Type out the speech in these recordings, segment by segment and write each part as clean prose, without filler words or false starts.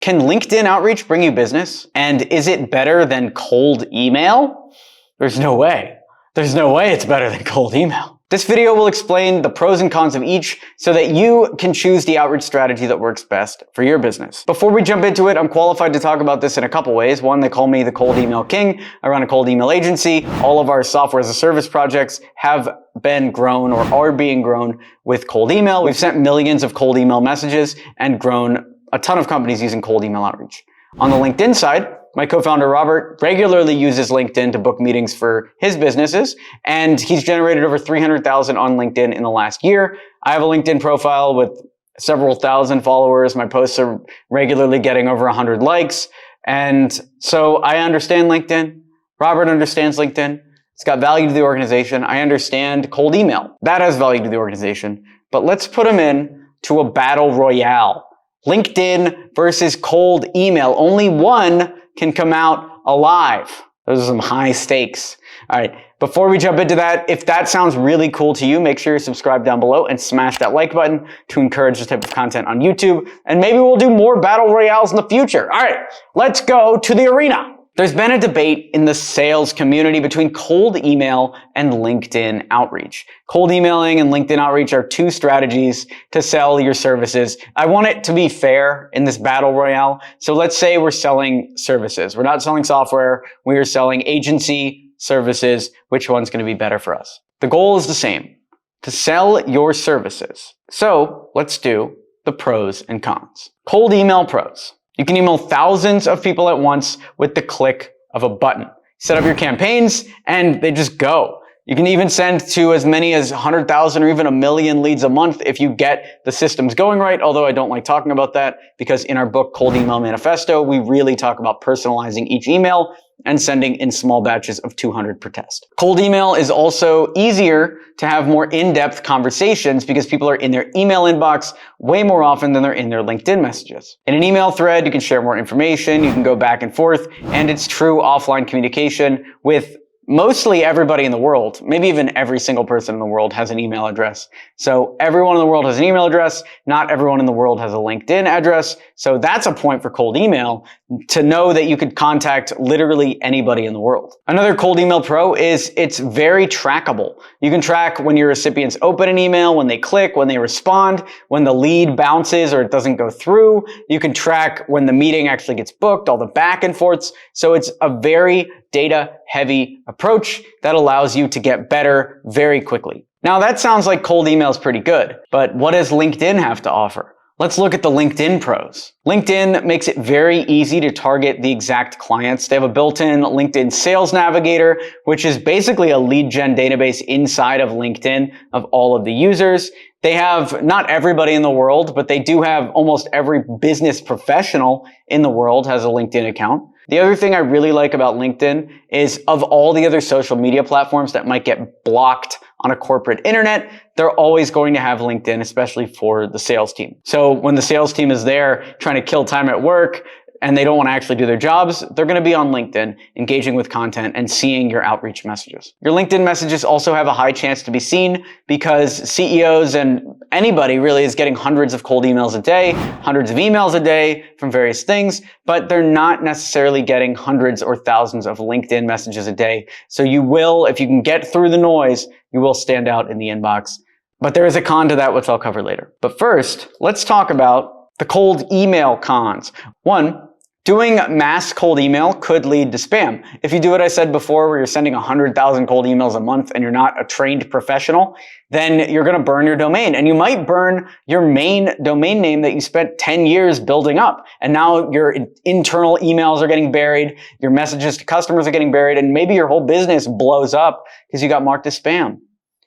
Can LinkedIn outreach bring you business? And is it better than cold email? There's no way. There's no way it's better than cold email. This video will explain the pros and cons of each so that you can choose the outreach strategy that works best for your business. Before we jump into it, I'm qualified to talk about this in a couple ways. One, they call me the cold email king. I run a cold email agency. All of our software as a service projects have been grown or are being grown with cold email. We've sent millions of cold email messages and grown a ton of companies using cold email outreach. On the LinkedIn side, my co-founder Robert regularly uses LinkedIn to book meetings for his businesses, and he's generated over 300,000 on LinkedIn in the last year. I have a LinkedIn profile with several thousand followers. My posts are regularly getting over 100 likes. And so I understand LinkedIn. Robert understands LinkedIn. It's got value to the organization. I understand cold email. That has value to the organization. But let's put them in to a battle royale. LinkedIn versus cold email. Only one can come out alive. Those are some high stakes. All right, before we jump into that, if that sounds really cool to you, make sure you're subscribed down below and smash that like button to encourage this type of content on YouTube. And maybe we'll do more battle royales in the future. All right, let's go to the arena. There's been a debate in the sales community between cold email and LinkedIn outreach. Cold emailing and LinkedIn outreach are two strategies to sell your services. I want it to be fair in this battle royale. So let's say we're selling services. We're not selling software. We are selling agency services. Which one's going to be better for us? The goal is the same, to sell your services. So let's do the pros and cons. Cold email pros. You can email thousands of people at once with the click of a button. Set up your campaigns and they just go. You can even send to as many as 100,000 or even 1 million leads a month if you get the systems going right, although I don't like talking about that because in our book, Cold Email Manifesto, we really talk about personalizing each email and sending in small batches of 200 per test. Cold email is also easier to have more in-depth conversations because people are in their email inbox way more often than they're in their LinkedIn messages. In an email thread, you can share more information, you can go back and forth, and it's true offline communication with mostly everybody in the world. Maybe even every single person in the world has an email address. So everyone in the world has an email address. Not everyone in the world has a LinkedIn address. So that's a point for cold email, to know that you could contact literally anybody in the world. Another cold email pro is it's very trackable. You can track when your recipients open an email, when they click, when they respond, when the lead bounces or it doesn't go through. You can track when the meeting actually gets booked, all the back and forths. So it's a very data-heavy approach that allows you to get better very quickly. Now that sounds like cold email is pretty good, but what does LinkedIn have to offer? Let's look at the LinkedIn pros. LinkedIn makes it very easy to target the exact clients. They have a built-in LinkedIn Sales Navigator, which is basically a lead gen database inside of LinkedIn of all of the users. They have not everybody in the world, but they do have almost every business professional in the world has a LinkedIn account. The other thing I really like about LinkedIn is of all the other social media platforms that might get blocked on a corporate internet, they're always going to have LinkedIn, especially for the sales team. So when the sales team is there trying to kill time at work and they don't want to actually do their jobs, they're going to be on LinkedIn, engaging with content and seeing your outreach messages. Your LinkedIn messages also have a high chance to be seen because CEOs and anybody really is getting hundreds of cold emails a day, hundreds of emails a day from various things, but they're not necessarily getting hundreds or thousands of LinkedIn messages a day. So you will, if you can get through the noise, you will stand out in the inbox. But there is a con to that, which I'll cover later. But first, let's talk about the cold email cons. One, doing mass cold email could lead to spam. If you do what I said before, where you're sending 100,000 cold emails a month and you're not a trained professional, then you're going to burn your domain. And you might burn your main domain name that you spent 10 years building up. And now your internal emails are getting buried, your messages to customers are getting buried, and maybe your whole business blows up because you got marked as spam.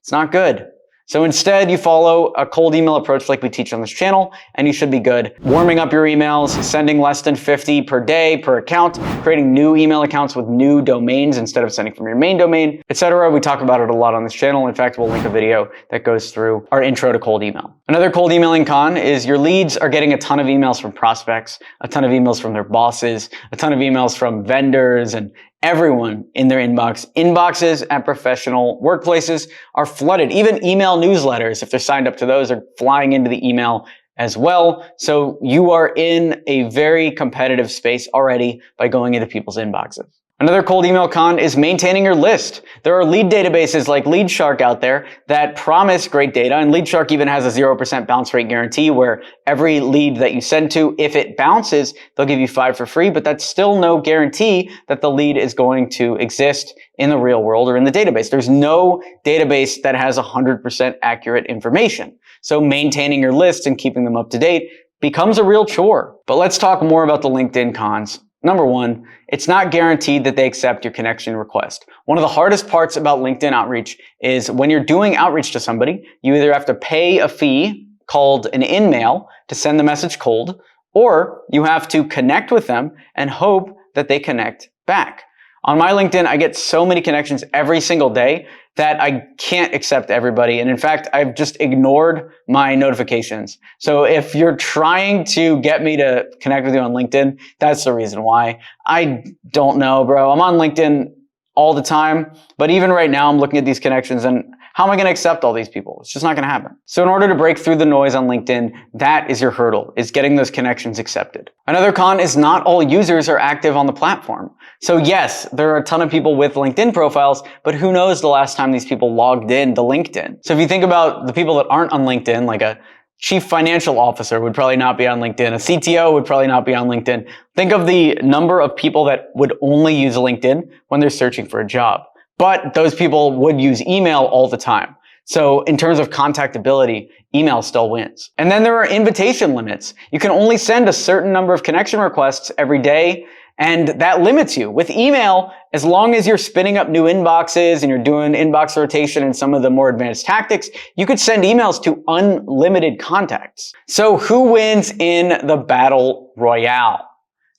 It's not good. So instead, you follow a cold email approach like we teach on this channel, and you should be good. Warming up your emails, sending less than 50 per day per account, creating new email accounts with new domains instead of sending from your main domain, etc. We talk about it a lot on this channel. In fact, we'll link a video that goes through our intro to cold email. Another cold emailing con is your leads are getting a ton of emails from prospects, a ton of emails from their bosses, a ton of emails from vendors and everyone in their inbox. Inboxes at professional workplaces are flooded. Even email newsletters, if they're signed up to those, are flying into the email as well. So you are in a very competitive space already by going into people's inboxes. Another cold email con is maintaining your list. There are lead databases like LeadShark out there that promise great data, and LeadShark even has a 0% bounce rate guarantee where every lead that you send to, if it bounces, they'll give you 5 for free, but that's still no guarantee that the lead is going to exist in the real world or in the database. There's no database that has 100% accurate information. So maintaining your list and keeping them up to date becomes a real chore. But let's talk more about the LinkedIn cons. Number one, it's not guaranteed that they accept your connection request. One of the hardest parts about LinkedIn outreach is when you're doing outreach to somebody, you either have to pay a fee called an in-mail to send the message cold, or you have to connect with them and hope that they connect back. On my LinkedIn, I get so many connections every single day that I can't accept everybody. And in fact, I've just ignored my notifications. So if you're trying to get me to connect with you on LinkedIn, that's the reason why. I don't know, bro. I'm on LinkedIn all the time, but even right now, I'm looking at these connections and how am I going to accept all these people? It's just not going to happen. So in order to break through the noise on LinkedIn, that is your hurdle, is getting those connections accepted. Another con is not all users are active on the platform. So yes, there are a ton of people with LinkedIn profiles, but who knows the last time these people logged in to LinkedIn? So if you think about the people that aren't on LinkedIn, like a chief financial officer would probably not be on LinkedIn. A CTO would probably not be on LinkedIn. Think of the number of people that would only use LinkedIn when they're searching for a job. But those people would use email all the time. So in terms of contactability, email still wins. And then there are invitation limits. You can only send a certain number of connection requests every day, and that limits you. With email, as long as you're spinning up new inboxes and you're doing inbox rotation and some of the more advanced tactics, you could send emails to unlimited contacts. So who wins in the battle royale?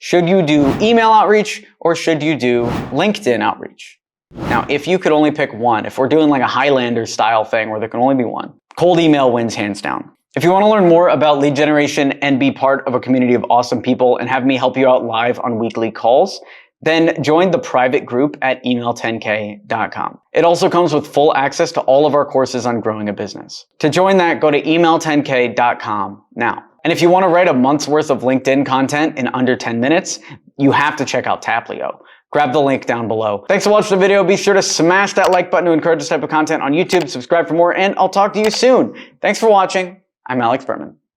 Should you do email outreach or should you do LinkedIn outreach? Now, if you could only pick one, if we're doing like a Highlander style thing where there can only be one, cold email wins hands down. If you want to learn more about lead generation and be part of a community of awesome people and have me help you out live on weekly calls, then join the private group at email10k.com. It also comes with full access to all of our courses on growing a business. To join that, go to email10k.com now. And if you want to write a month's worth of LinkedIn content in under 10 minutes, you have to check out Taplio. Grab the link down below. Thanks for watching the video. Be sure to smash that like button to encourage this type of content on YouTube. Subscribe for more, and I'll talk to you soon. Thanks for watching. I'm Alex Berman.